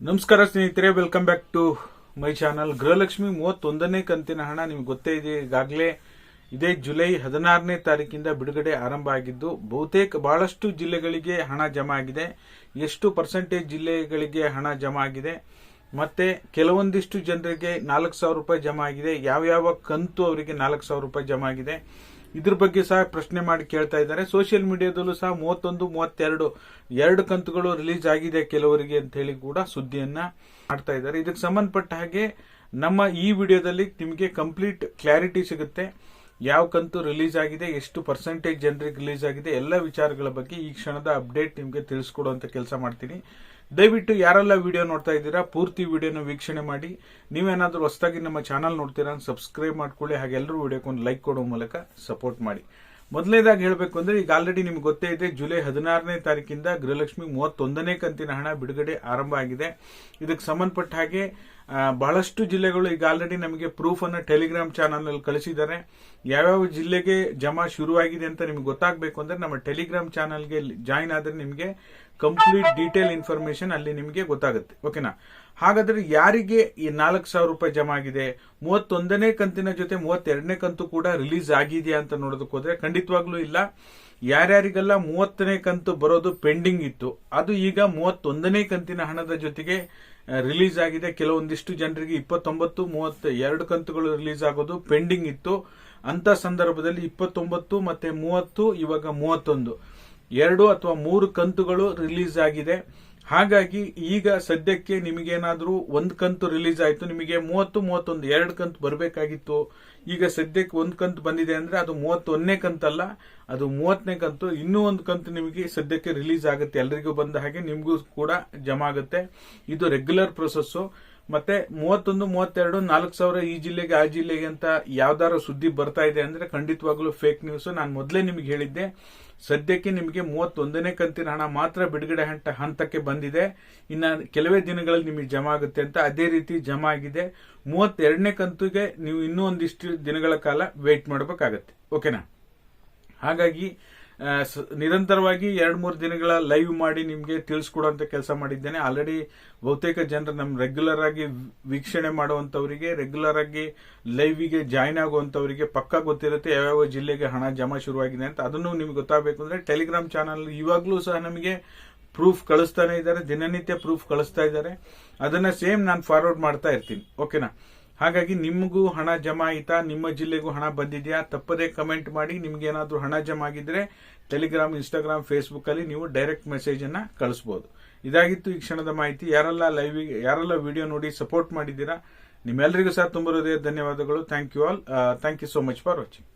ನಮಸ್ಕಾರ ಸ್ನೇಹಿತರೆ, welcome back to my channel. Gruhalakshmi 31ನೇ ಕಂತಿನ ಹಣ ನಿಮ್ಗೆ ಗೊತ್ತೇ ಇದೆ. ಈಗಾಗಲೇ ಇದೇ ಜುಲೈ 16ನೇ ತಾರೀಕಿಂದ ಬಿಡುಗಡೆ ಆರಂಭ ಆಗಿದ್ದು ಬಹುತೇಕ ಬಹಳಷ್ಟು ಜಿಲ್ಲೆಗಳಿಗೆ ಹಣ ಜಮಾ ಆಗಿದೆ. ಎಷ್ಟು ಪರ್ಸೆಂಟೇಜ್ ಜಿಲ್ಲೆಗಳಿಗೆ ಹಣ ಜಮಾ ಆಗಿದೆ ಮತ್ತೆ ಕೆಲವೊಂದಿಷ್ಟು ಜನರಿಗೆ 4,000 ರೂಪಾಯಿ ಜಮಾ ಆಗಿದೆ. ಯಾವ ಕಂತು ಅವರಿಗೆ 4,000 ರೂಪಾಯಿ ಜಮಾ ಆಗಿದೆ ಇದ್ರ ಬಗ್ಗೆ ಸಹ ಪ್ರಶ್ನೆ ಮಾಡಿ ಕೇಳ್ತಾ ಇದ್ದಾರೆ. ಸೋಷಿಯಲ್ ಮೀಡಿಯಾದಲ್ಲೂ ಸಹ 31, 32 ಎರಡು ಕಂತುಗಳು ರಿಲೀಸ್ ಆಗಿದೆ ಕೆಲವರಿಗೆ ಅಂತ ಹೇಳಿ ಕೂಡ ಸುದ್ದಿಯನ್ನ ಮಾಡ್ತಾ ಇದ್ದಾರೆ. ಇದಕ್ಕೆ ಸಂಬಂಧಪಟ್ಟ ಹಾಗೆ ನಮ್ಮ ಈ ವಿಡಿಯೋದಲ್ಲಿ ನಿಮಗೆ ಕಂಪ್ಲೀಟ್ ಕ್ಲಾರಿಟಿ ಸಿಗುತ್ತೆ. ಯಾವ ಕಂತು ರಿಲೀಸ್ ಆಗಿದೆ, ಎಷ್ಟು ಪರ್ಸೆಂಟೇಜ್ ಜನರಿಗೆ ರಿಲೀಸ್ ಆಗಿದೆ, ಎಲ್ಲ ವಿಚಾರಗಳ ಬಗ್ಗೆ ಈ ಕ್ಷಣದ ಅಪ್ಡೇಟ್ ನಿಮಗೆ ತಿಳಿಸ್ಕೊಡುವಂತ ಕೆಲಸ ಮಾಡ್ತೀನಿ. ದಯವಿಟ್ಟು ಯಾರೆಲ್ಲ ವಿಡಿಯೋ ನೋಡ್ತಾ ಇದ್ದೀರಾ ಪೂರ್ತಿ ವಿಡಿಯೋನ ವೀಕ್ಷಣೆ ಮಾಡಿ. ನೀವೇನಾದ್ರೂ ಹೊಸದಾಗಿ ನಮ್ಮ ಚಾನಲ್ ನೋಡ್ತೀರಾ ಸಬ್ಸ್ಕ್ರೈಬ್ ಮಾಡ್ಕೊಳ್ಳಿ. ಹಾಗೆ ಎಲ್ಲರೂ ವಿಡಿಯೋಕ್ಕೊಂದು ಲೈಕ್ ಕೊಡೋ ಮೂಲಕ ಸಪೋರ್ಟ್ ಮಾಡಿ. ಮೊದಲನೇದಾಗಿ ಹೇಳಬೇಕು ಅಂದ್ರೆ ಈಗ ಆಲ್ರೆಡಿ ನಿಮ್ಗೆ ಗೊತ್ತೇ ಇದೆ, ಜುಲೈ 16ನೇ ತಾರೀಕಿಂದ ಗೃಹಲಕ್ಷ್ಮಿ 31ನೇ ಕಂತಿನ ಹಣ ಬಿಡುಗಡೆ ಆರಂಭ ಆಗಿದೆ. ಇದಕ್ಕೆ ಸಂಬಂಧಪಟ್ಟ ಹಾಗೆ ಬಹಳಷ್ಟು ಜಿಲ್ಲೆಗಳು ಈಗ ಆಲ್ರೆಡಿ ನಮಗೆ ಪ್ರೂಫ್ ಅನ್ನು ಟೆಲಿಗ್ರಾಮ್ ಚಾನಲ್ ನಲ್ಲಿ ಕಳಿಸಿದ್ದಾರೆ. ಯಾವ್ಯಾವ ಜಿಲ್ಲೆಗೆ ಜಮಾ ಶುರುವಾಗಿದೆ ಅಂತ ನಿಮ್ಗೆ ಗೊತ್ತಾಗಬೇಕು ಅಂದ್ರೆ ನಮ್ಮ ಟೆಲಿಗ್ರಾಮ್ ಚಾನಲ್ಗೆ ಜಾಯಿನ್ ಆದ್ರೆ ನಿಮಗೆ ಕಂಪ್ಲೀಟ್ ಡೀಟೇಲ್ ಇನ್ಫಾರ್ಮೇಶನ್ ಅಲ್ಲಿ ನಿಮಗೆ ಗೊತ್ತಾಗುತ್ತೆ. ಓಕೆನಾ? ಹಾಗಾದ್ರೆ ಯಾರಿಗೆ ಈ 4,000 ರೂಪಾಯಿ ಜಮಾ ಆಗಿದೆ, 31ನೇ ಕಂತಿನ ಜೊತೆ 32ನೇ ಕಂತು ಕೂಡ ರಿಲೀಸ್ ಆಗಿದೆಯಾ ಅಂತ ನೋಡೋದಕ್ಕೆ ಹೋದ್ರೆ ಖಂಡಿತವಾಗ್ಲೂ ಇಲ್ಲ. ಯಾರ್ಯಾರಿಗೆಲ್ಲ 30ನೇ ಕಂತು ಬರೋದು ಪೆಂಡಿಂಗ್ ಇತ್ತು ಅದು ಈಗ 31ನೇ ಕಂತಿನ ಹಣದ ಜೊತೆಗೆ ರಿಲೀಸ್ ಆಗಿದೆ. ಕೆಲವೊಂದಿಷ್ಟು ಜನರಿಗೆ 29, 32 ಕಂತುಗಳು ರಿಲೀಸ್ ಆಗೋದು ಪೆಂಡಿಂಗ್ ಇತ್ತು. ಅಂತ ಸಂದರ್ಭದಲ್ಲಿ 29 ಮತ್ತೆ 30 ಇವಾಗ 31 2 ಅಥವಾ 3 ಕಂತುಗಳು ರಿಲೀಸ್ ಆಗಿದೆ. ಹಾಗಾಗಿ ಈಗ ಸದ್ಯಕ್ಕೆ ನಿಮಗೇನಾದ್ರೂ ಒಂದು ಕಂತು ರಿಲೀಸ್ ಆಯ್ತು, ನಿಮಗೆ 30, 31 2 ಕಂತು ಬರಬೇಕಾಗಿತ್ತು. ಈಗ ಸದ್ಯಕ್ಕೆ ಒಂದು ಕಂತು ಬಂದಿದೆ ಅಂದ್ರೆ ಅದು 31ನೇ ಕಂತಲ್ಲ, ಅದು 30ನೇ ಕಂತು. ಇನ್ನೂ ಒಂದು ಕಂತು ನಿಮಗೆ ಸದ್ಯಕ್ಕೆ ರಿಲೀಸ್ ಆಗುತ್ತೆ. ಎಲ್ಲರಿಗೂ ಬಂದ ಹಾಗೆ ನಿಮಗೂ ಕೂಡ ಜಮಾ ಆಗುತ್ತೆ. ಇದು ರೆಗ್ಯುಲರ್ ಪ್ರೊಸೆಸ್. ಮತ್ತೆ 31, 32 4,000 ಈ ಜಿಲ್ಲೆಗೆ ಆ ಜಿಲ್ಲೆಗೆ ಅಂತ ಯಾವ್ದಾರ ಸುದ್ದಿ ಬರ್ತಾ ಇದೆ ಅಂದ್ರೆ ಖಂಡಿತವಾಗ್ಲೂ ಫೇಕ್ ನ್ಯೂಸ್. ನಾನು ಮೊದಲೇ ನಿಮಗೆ ಹೇಳಿದ್ದೆ, ಸದ್ಯಕ್ಕೆ ನಿಮಗೆ 31ನೇ ಕಂತಿನ ಹಣ ಮಾತ್ರ ಬಿಡುಗಡೆ ಹಂತಕ್ಕೆ ಬಂದಿದೆ. ಇನ್ನ ಕೆಲವೇ ದಿನಗಳಲ್ಲಿ ನಿಮಗೆ ಜಮಾ ಆಗುತ್ತೆ ಅಂತ. ಅದೇ ರೀತಿ ಜಮಾ ಆಗಿದೆ. 32ನೇ ಕಂತಿಗೆ ನೀವು ಇನ್ನೂ ಒಂದಿಷ್ಟು ದಿನಗಳ ಕಾಲ ವೇಟ್ ಮಾಡಬೇಕಾಗತ್ತೆ. ಓಕೆನಾ? ಹಾಗಾಗಿ ನಿರಂತರವಾಗಿ 2-3 ದಿನಗಳ ಲೈವ್ ಮಾಡಿ ನಿಮಗೆ ತಿಳಿಸ್ಕೊಡುವಂತ ಕೆಲಸ ಮಾಡಿದ್ದೇನೆ. ಆಲ್ರೆಡಿ ಬಹುತೇಕ ಜನರು ನಮ್ಮ ರೆಗ್ಯುಲರ್ ಆಗಿ ವೀಕ್ಷಣೆ ಮಾಡುವಂತವರಿಗೆ, ರೆಗ್ಯುಲರ್ ಆಗಿ ಲೈವ್ಗೆ ಜಾಯಿನ್ ಆಗುವಂತವರಿಗೆ ಪಕ್ಕಾ ಗೊತ್ತಿರುತ್ತೆ ಯಾವ್ಯಾವ ಜಿಲ್ಲೆಗೆ ಹಣ ಜಮಾ ಶುರುವಾಗಿದೆ ಅಂತ. ಅದನ್ನು ನಿಮ್ಗೆ ಗೊತ್ತಾಗಬೇಕು ಅಂದ್ರೆ ಟೆಲಿಗ್ರಾಮ್ ಚಾನಲ್ ಇವಾಗ್ಲೂ ಸಹ ನಮಗೆ ಪ್ರೂಫ್ ಕಳಿಸ್ತಾನೆ ಇದ್ದಾರೆ, ದಿನನಿತ್ಯ ಪ್ರೂಫ್ ಕಳಿಸ್ತಾ ಇದ್ದಾರೆ. ಅದನ್ನ ಸೇಮ್ ನಾನು ಫಾರ್ವರ್ಡ್ ಮಾಡ್ತಾ ಇರ್ತೀನಿ. ಓಕೆನಾ? ಹಾಗಾಗಿ ನಿಮಗೂ ಹಣ ಜಮಾ ಆಯ್ತಾ, ನಿಮ್ಮ ಜಿಲ್ಲೆಗೂ ಹಣ ಬಂದಿದೆಯಾ ತಪ್ಪದೇ ಕಮೆಂಟ್ ಮಾಡಿ. ನಿಮ್ಗೆ ಏನಾದ್ರೂ ಹಣ ಜಮಾ ಆಗಿದ್ರೆ ಟೆಲಿಗ್ರಾಮ್, ಇನ್ಸ್ಟಾಗ್ರಾಮ್, ಫೇಸ್ಬುಕ್ ಅಲ್ಲಿ ನೀವು ಡೈರೆಕ್ಟ್ ಮೆಸೇಜ್ ಅನ್ನ ಕಳಿಸಬಹುದು. ಇದಾಗಿತ್ತು ಈ ಕ್ಷಣದ ಮಾಹಿತಿ. ಯಾರೆಲ್ಲ ವಿಡಿಯೋ ನೋಡಿ ಸಪೋರ್ಟ್ ಮಾಡಿದ್ದೀರಾ ನಿಮ್ಮೆಲ್ಲರಿಗೂ ಸಹ ತುಂಬ ಹೃದಯ ಧನ್ಯವಾದಗಳು. Thank you all. Thank you so much for watching.